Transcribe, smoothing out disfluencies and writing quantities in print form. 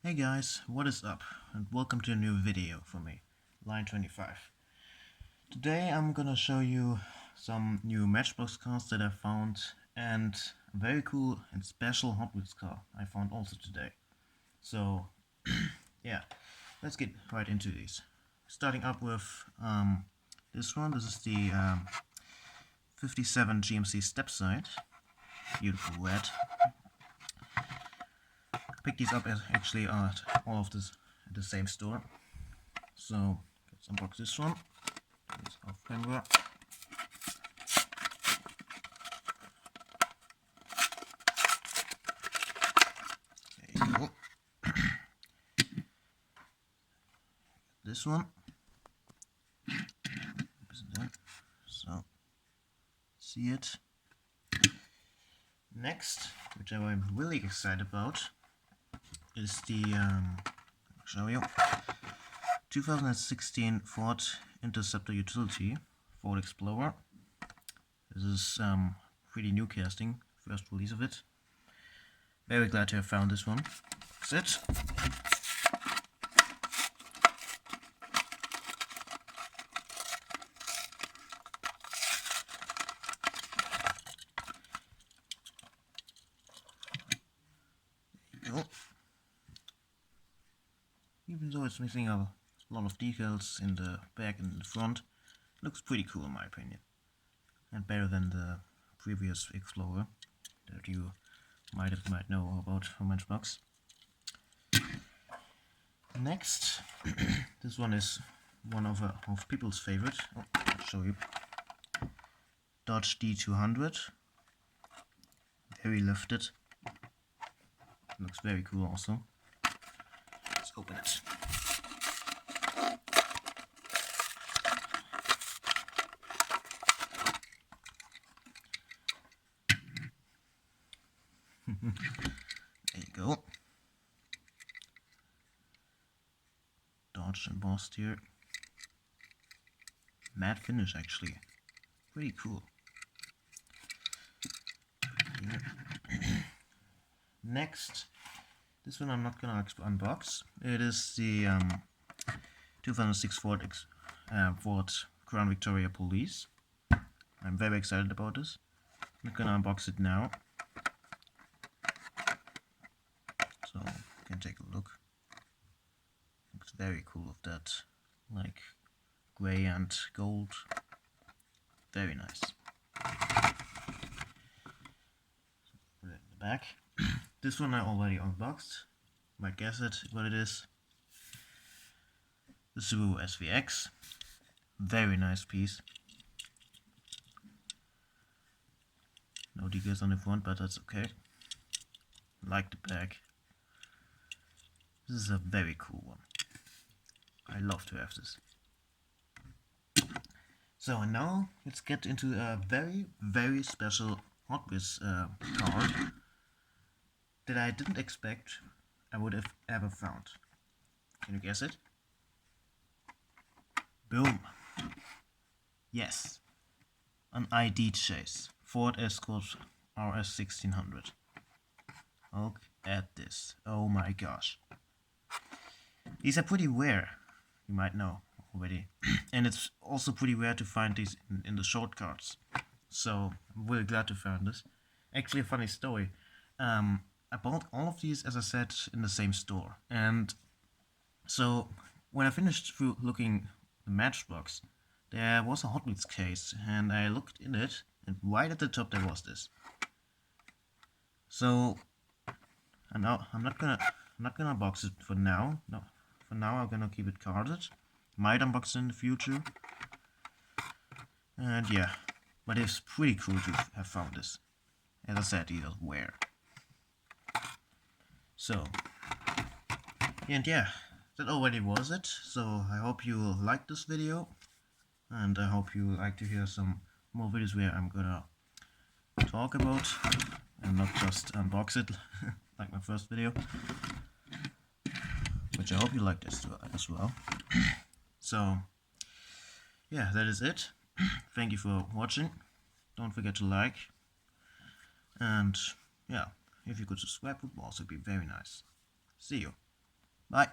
Hey guys, what is up? And welcome to a new video for me, Line 25. Today I'm gonna show you some new Matchbox cars that I found and a very cool and special Hot Wheels car I found also today. So yeah, let's get right into these. Starting up with this one. This is the 57 GMC Stepside. Beautiful red. Picked these up actually at all of this at the same store. So let's unbox this one. It's off camera. There you go. This one. So see it. Next, which I'm really excited about, is the show you 2016 Ford Interceptor Utility Ford Explorer. This is pretty new casting, first release of it. Very glad to have found this one. That's it. There you go. Even though it's missing a lot of decals in the back and in the front, looks pretty cool in my opinion. And better than the previous Explorer that you might know about from Matchbox. Next, this one is one of people's favorite. I'll show you. Dodge D200. Very lifted. Looks very cool also. Let's open it. There you go. Dodge embossed here. Matte finish actually. Pretty cool. Here. Next, this one I'm not gonna unbox. It is the 2006 Ford Crown Victoria Police. I'm very excited about this. I'm not gonna unbox it now. So you can take a look. Looks very cool with that, like gray and gold. Very nice. Put it in the back. This one I already unboxed. Might guess what it is. The Subaru SVX. Very nice piece. No decals on the front, but that's okay. Like the back. This is a very cool one. I love to have this. So and now let's get into a very, very special Hot Wheels car that I didn't expect I would have ever found. Can you guess it? Boom! Yes, an ID chase. Ford Escort RS 1600. Look at this. Oh my gosh. These are pretty rare, you might know already. And it's also pretty rare to find these in the shortcuts. So I'm really glad to find this. Actually, a funny story. I bought all of these, as I said, in the same store. And so when I finished through looking the Matchbox, there was a Hot Wheels case, and I looked in it, and right at the top there was this. So I'm not gonna box it for now. No, for now I'm gonna keep it carded. Might unbox it in the future. And yeah, but it's pretty cool to have found this. As I said, these are rare. So, and yeah, that already was it. So I hope you liked this video, and I hope you like to hear some more videos where I'm gonna talk about and not just unbox it like my first video, which I hope you liked as well. So yeah, that is it. Thank you for watching. Don't forget to like, and yeah, if you could subscribe would also be very nice. See you. Bye.